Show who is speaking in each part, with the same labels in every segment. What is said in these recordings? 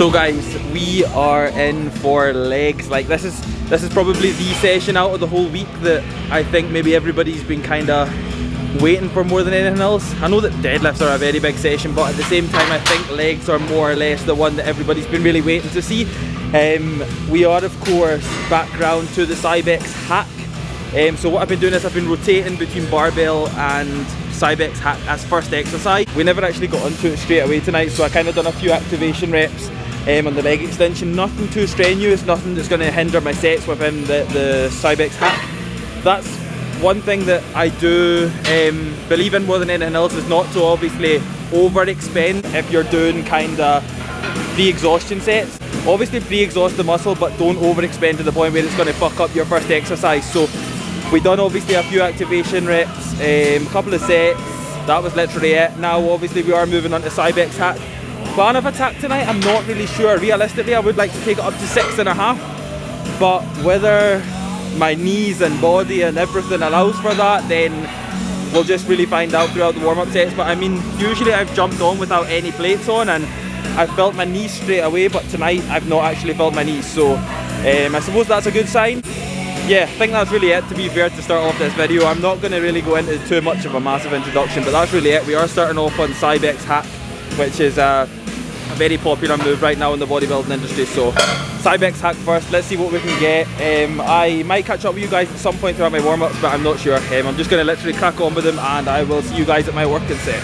Speaker 1: So guys, we are in for legs. Like this is probably the session out of the whole week that I think maybe everybody's been kind of waiting for more than anything else. I know that deadlifts are a very big session, but at the same time I think legs are more or less the one that everybody's been really waiting to see. We are of course back round to the Cybex hack. So what I've been doing is I've been rotating between barbell and Cybex hack as first exercise. We never actually got onto it straight away tonight, so I kind of done a few activation reps on the leg extension. Nothing too strenuous, nothing that's going to hinder my sets within the Cybex hack. That's one thing that I do believe in more than anything else, is not to obviously overexpend if you're doing kind of pre-exhaustion sets. Obviously pre-exhaust the muscle, but don't overexpend to the point where it's going to fuck up your first exercise. So we done obviously a few activation reps, a couple of sets. That was literally it. Now obviously we are moving on to Cybex hack. Plan of attack tonight, I'm not really sure. Realistically, I would like to take it up to 6.5, but whether my knees and body and everything allows for that, then we'll just really find out throughout the warm-up sets. But I mean, usually I've jumped on without any plates on and I've felt my knees straight away, but tonight I've not actually felt my knees, so I suppose that's a good sign. Yeah, I think that's really it, to be fair, to start off this video. I'm not going to really go into too much of a massive introduction, but that's really it. We are starting off on Cybex hack, which is a very popular move right now in the bodybuilding industry. So Cybex hack first, let's see what we can get. I might catch up with you guys at some point throughout my warm-ups, but I'm not sure. I'm just going to literally crack on with them and I will see you guys at my working set.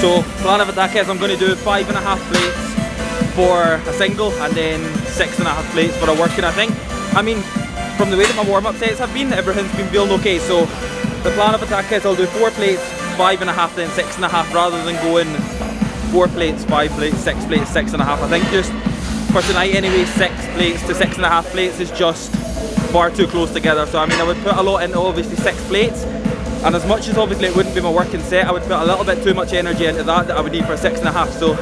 Speaker 1: So plan of attack is I'm going to do 5.5 plates for a single and then 6.5 plates for a working, I think. I mean, from the way that my warm-up sets have been, everything's been feeling okay. So the plan of attack is I'll do 4 plates, 5.5, then 6.5, rather than going 4 plates, 5 plates, 6 plates, 6.5. I think just for tonight anyway, 6 plates to 6.5 plates is just far too close together. So I mean, I would put a lot into obviously 6 plates. And as much as obviously it wouldn't be my working set, I would put a little bit too much energy into that I would need for 6.5. So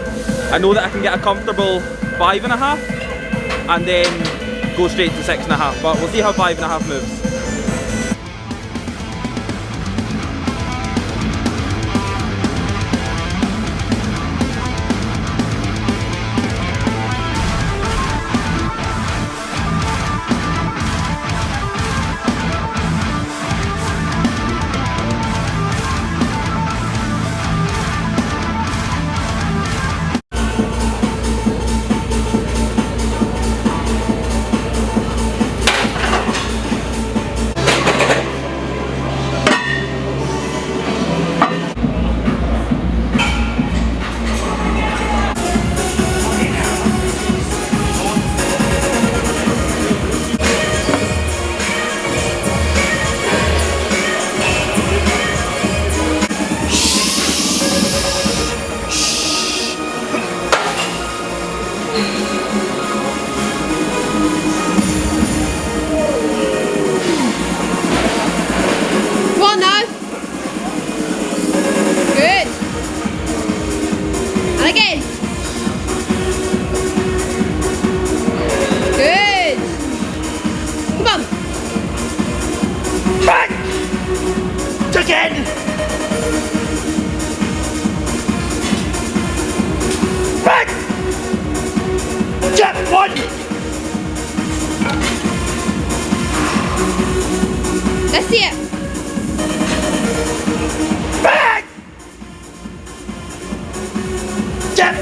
Speaker 1: I know that I can get a comfortable 5.5 and then go straight to 6.5. But we'll see how 5.5 moves.
Speaker 2: Again! Back! Jump! 1!
Speaker 3: Let's see it!
Speaker 2: Back! Jump!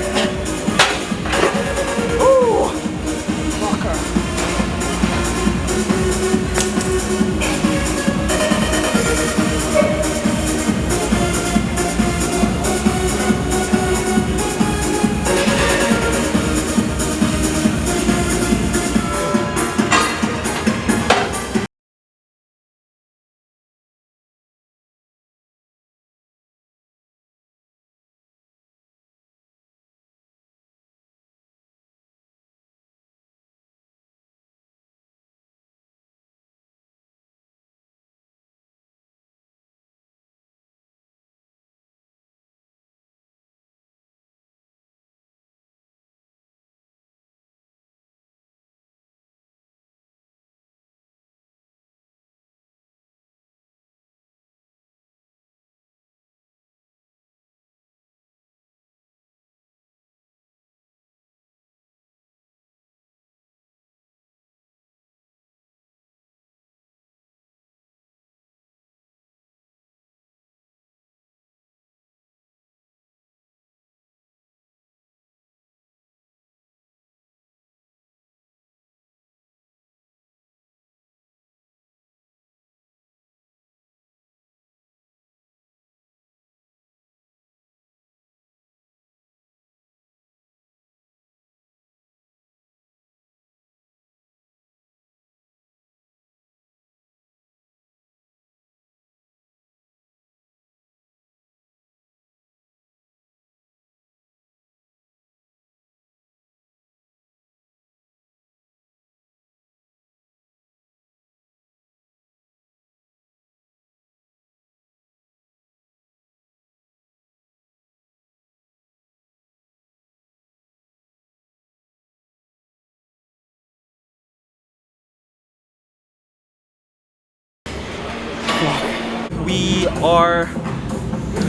Speaker 1: we are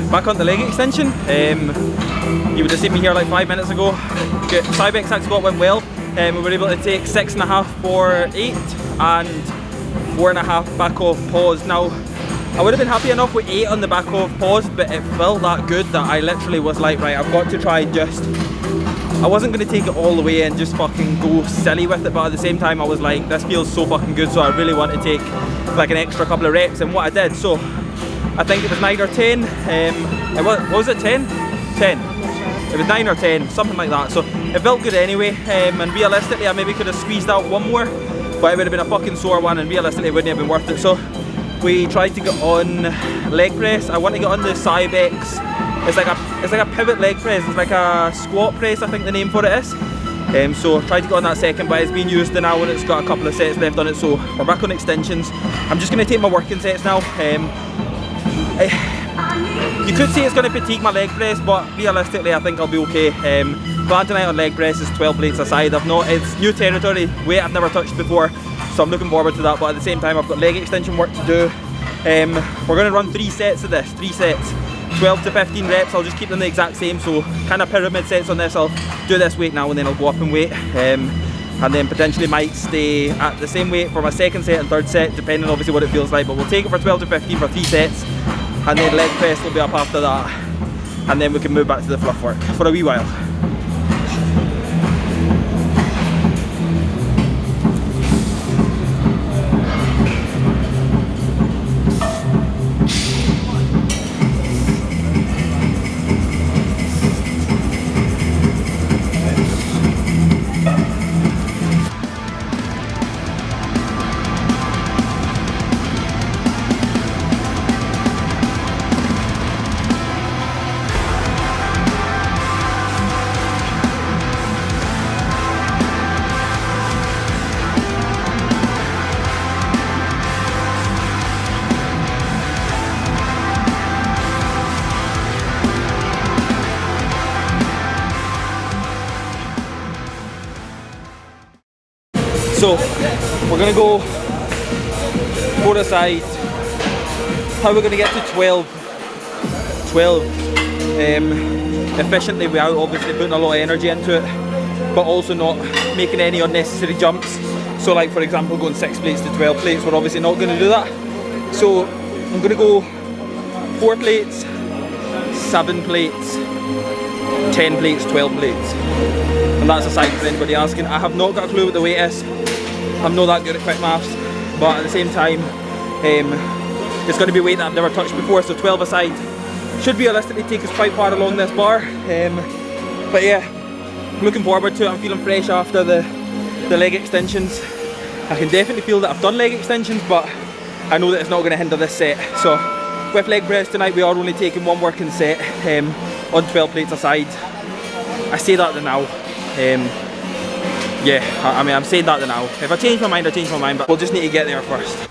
Speaker 1: back on the leg extension. You would have seen me here like 5 minutes ago. Side back sack squat went well. We were able to take 6.5 for 8 and 4.5 back off pause. Now, I would have been happy enough with 8 on the back off pause, but it felt that good that I literally was like, right, I've got to try and just, I wasn't going to take it all the way and just fucking go silly with it, but at the same time I was like, this feels so fucking good, so I really want to take like an extra couple of reps, and what I did, so I think it was 9 or 10, what was it, 10? 10. It was 9 or 10, something like that, so it felt good anyway, and realistically I maybe could have squeezed out one more, but it would have been a fucking sore one, and realistically it wouldn't have been worth it. So we tried to get on leg press. I want to get on the Cybex. It's like a pivot leg press. It's like a squat press, I think the name for it is. So tried to get on that second, but it's been used now and it's got a couple of sets left on it. So we're back on extensions. I'm just going to take my working sets now. You could say it's going to fatigue my leg press, but realistically I think I'll be okay. Plan tonight on leg press is 12 plates a side. It's new territory, weight I've never touched before, so I'm looking forward to that, but at the same time I've got leg extension work to do. We're going to run 3 sets of this, 3 sets, 12 to 15 reps. I'll just keep them the exact same, so kind of pyramid sets on this. I'll do this weight now and then I'll go up in weight, and then potentially might stay at the same weight for my second set and third set, depending obviously what it feels like, but we'll take it for 12 to 15 for 3 sets, and then leg press will be up after that, and then we can move back to the fluff work for a wee while. So we're going to go 4 aside. How we're going to get to 12 efficiently without obviously putting a lot of energy into it, but also not making any unnecessary jumps. So like for example going 6 plates to 12 plates, we're obviously not going to do that. So I'm going to go 4 plates, 7 plates, 10 plates, 12 plates. And that's aside for anybody asking. I have not got a clue what the weight is. I'm not that good at quick maths, but at the same time, it's going to be weight that I've never touched before, so 12 aside should realistically take us quite far along this bar. But yeah, I'm looking forward to it. I'm feeling fresh after the leg extensions. I can definitely feel that I've done leg extensions, but I know that it's not going to hinder this set. So with leg press tonight, we are only taking 1 working set on 12 plates aside. I say that now. Yeah, I mean, I'm saying that now. If I change my mind, I change my mind, but we'll just need to get there first.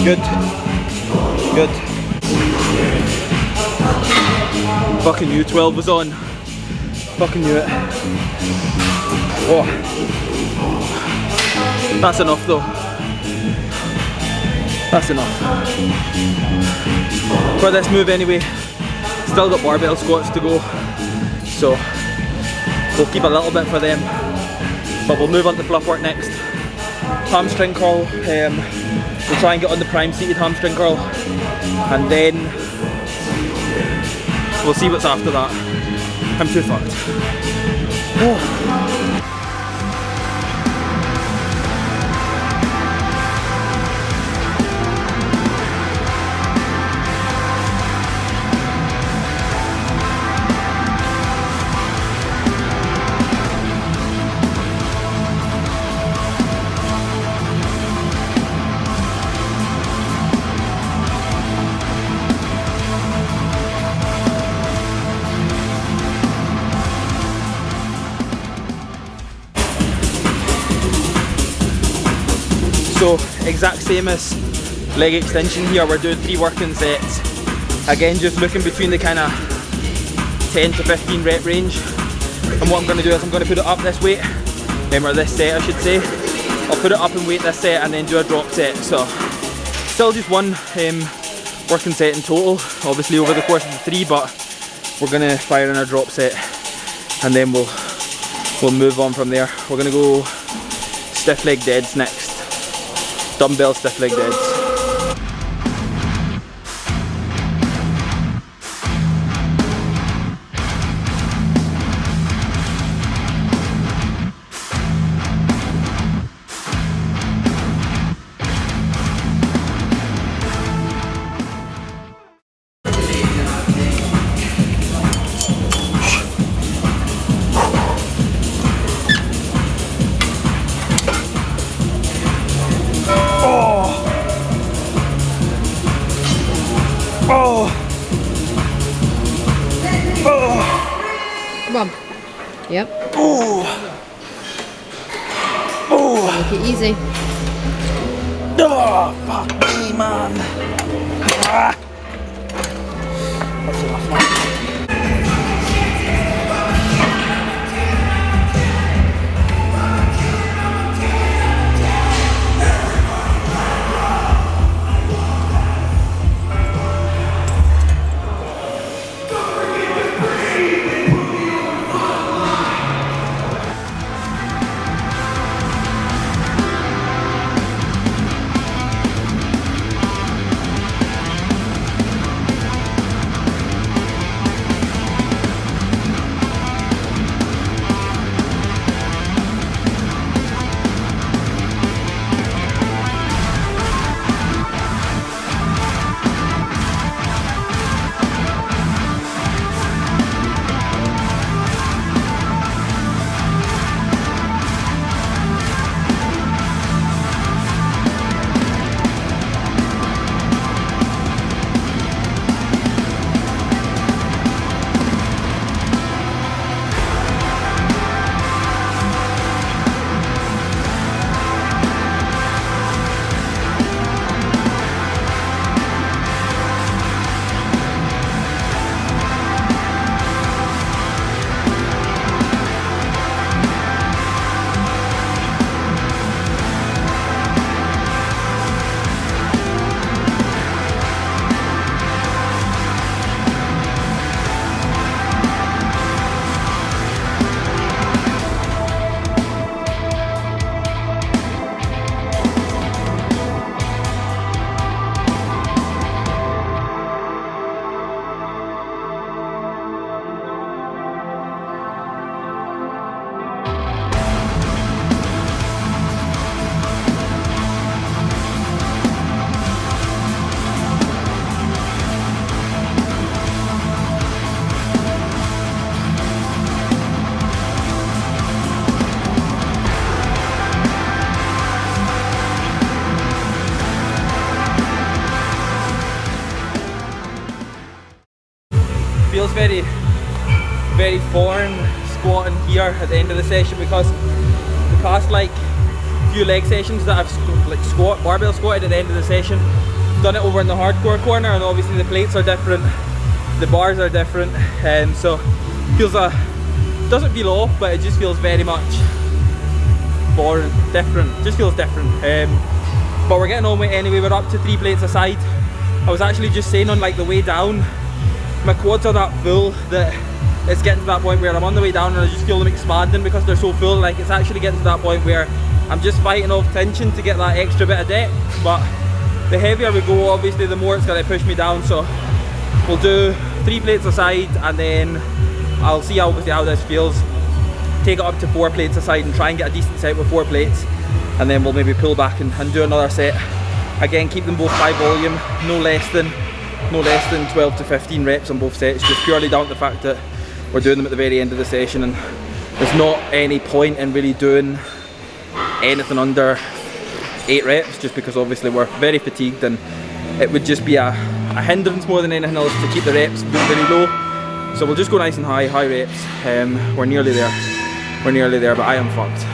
Speaker 1: Good. Good. Fucking knew 12 was on. Fucking knew it. Oh. That's enough though. That's enough. For this move anyway, still got barbell squats to go. So we'll keep a little bit for them. But we'll move on to fluff work next. Hamstring curl. We'll try and get on the prime seated hamstring curl. And then we'll see what's after that. I'm too fucked. So exact same as leg extension here, we're doing 3 working sets. Again, just looking between the kind of 10 to 15 rep range. And what I'm going to do is I'm going to put it up this weight, or this set I should say. I'll put it up and weight this set and then do a drop set. So still just 1 working set in total, obviously over the course of the 3, but we're going to fire in a drop set and then we'll move on from there. We're going to go stiff leg deads next. Dumbbell stiff leg deads.
Speaker 3: Come on. Yep.
Speaker 1: Oh. Oh.
Speaker 3: Make it easy.
Speaker 1: Oh, fuck me, man. Ah. That's enough, man. Feels very foreign squatting here at the end of the session, because the past like few leg sessions that I've barbell squatted at the end of the session, done it over in the hardcore corner, and obviously the plates are different, the bars are different, so feels doesn't feel off, but it just feels very much foreign, different, just feels different. But we're getting on with it anyway. We're up to 3 plates a side. I was actually just saying on like the way down, my quads are that full that it's getting to that point where I'm on the way down and I just feel them expanding because they're so full. Like, it's actually getting to that point where I'm just fighting off tension to get that extra bit of depth. But the heavier we go, obviously the more it's going to push me down. So we'll do 3 plates a side, and then I'll see obviously how this feels. Take it up to 4 plates a side and try and get a decent set with 4 plates, and then we'll maybe pull back and do another set. Again, keep them both high volume, no less than 12 to 15 reps on both sets, just purely down to the fact that we're doing them at the very end of the session, and there's not any point in really doing anything under 8 reps, just because obviously we're very fatigued, and it would just be a hindrance more than anything else to keep the reps very low. So we'll just go nice and high reps. We're nearly there, but I am fucked.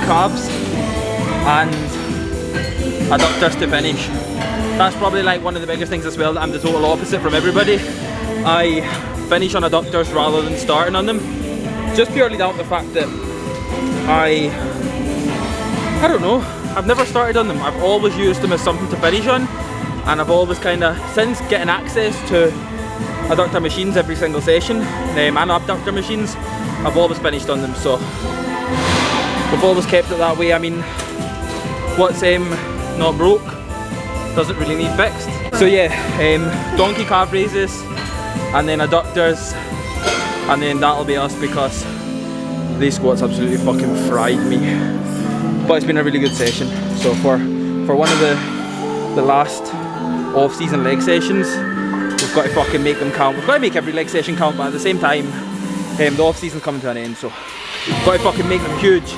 Speaker 1: Calves and adductors to finish. That's probably like one of the biggest things as well, that I'm the total opposite from everybody. I finish on adductors rather than starting on them, just purely down to the fact that I don't know, I've never started on them. I've always used them as something to finish on, and I've always kind of, since getting access to adductor machines every single session, and abductor machines, I've always finished on them. So we've always kept it that way. I mean, what's not broke doesn't really need fixed. So yeah, donkey calf raises, and then adductors, and then that'll be us, because these squats absolutely fucking fried me. But it's been a really good session. So for one of the last off-season leg sessions, we've got to fucking make them count. We've got to make every leg session count, but at the same time, the off-season's coming to an end, so we've got to fucking make them huge.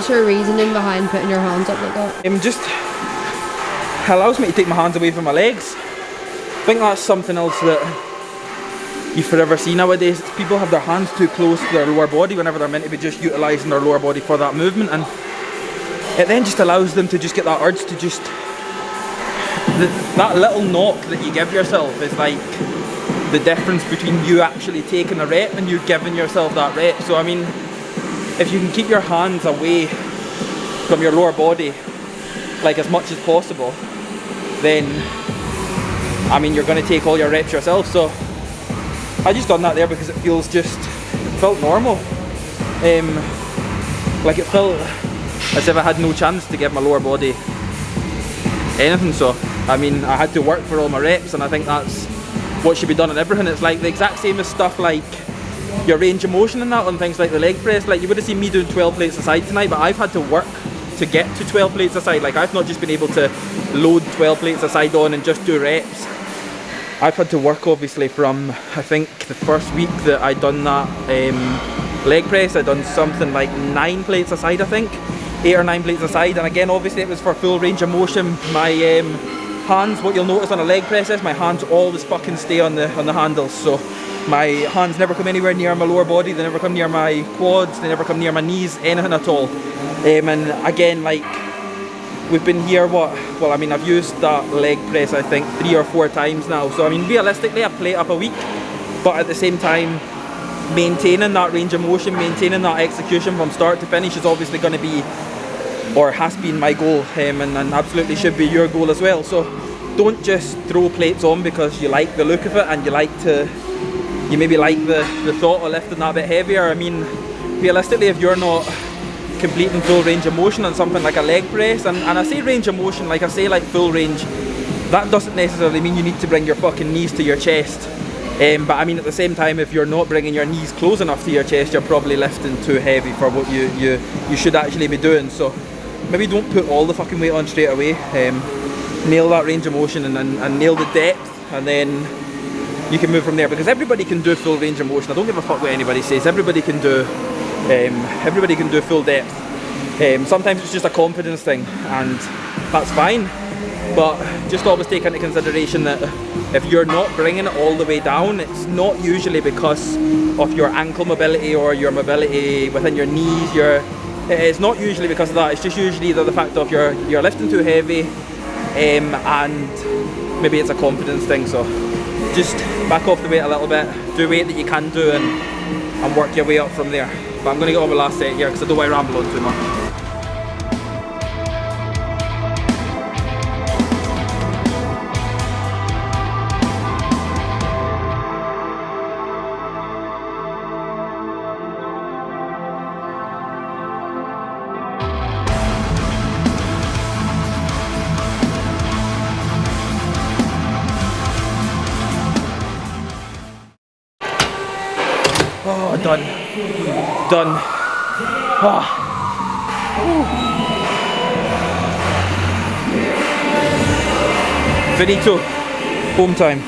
Speaker 3: what's your reasoning behind putting your hands up like that?
Speaker 1: Just allows me to take my hands away from my legs. I think that's something else that you forever see nowadays. People have their hands too close to their lower body whenever they're meant to be just utilising their lower body for that movement, and it then just allows them to just get that urge to just, that little knock that you give yourself is like the difference between you actually taking a rep and you giving yourself that rep. So I mean, if you can keep your hands away from your lower body like as much as possible, then I mean you're going to take all your reps yourself. So I just done that there because it felt normal. Like it felt as if I had no chance to give my lower body anything. So I mean, I had to work for all my reps, and I think that's what should be done on everything. It's like the exact same as stuff like your range of motion and that on things like the leg press. Like you would have seen me doing 12 plates a side tonight, but I've had to work to get to 12 plates a side. Like I've not just been able to load 12 plates a side on and just do reps. I've had to work obviously from, I think the first week that I done that leg press, I done something like 9 plates a side, I think. 8 or 9 plates a side, and again obviously it was for full range of motion. My hands, what you'll notice on a leg press is my hands always fucking stay on the handles, so my hands never come anywhere near my lower body, they never come near my quads, they never come near my knees, anything at all. And again, like, we've been here, well I mean I've used that leg press I think 3 or 4 times now, so I mean realistically I plate up a week, but at the same time maintaining that range of motion, maintaining that execution from start to finish is obviously going to be, or has been, my goal, and absolutely should be your goal as well. So don't just throw plates on because you like the look of it and you maybe like the thought of lifting that bit heavier. I mean realistically, if you're not completing full range of motion on something like a leg press, and I say range of motion, like I say like full range, that doesn't necessarily mean you need to bring your fucking knees to your chest. But I mean at the same time, if you're not bringing your knees close enough to your chest, you're probably lifting too heavy for what you should actually be doing. So maybe don't put all the fucking weight on straight away. Nail that range of motion and nail the depth, and then you can move from there, because everybody can do full range of motion. I don't give a fuck what anybody says. Everybody can do full depth. Sometimes it's just a confidence thing, and that's fine. But just always take into consideration that if you're not bringing it all the way down, it's not usually because of your ankle mobility or your mobility within your knees. It's not usually because of that. It's just usually the fact of you're lifting too heavy, and maybe it's a confidence thing. So just back off the weight a little bit, do weight that you can do, and work your way up from there. But I'm going to get on my last set here because I don't want to ramble on too much. Oh, done. Oh. 52. Home time.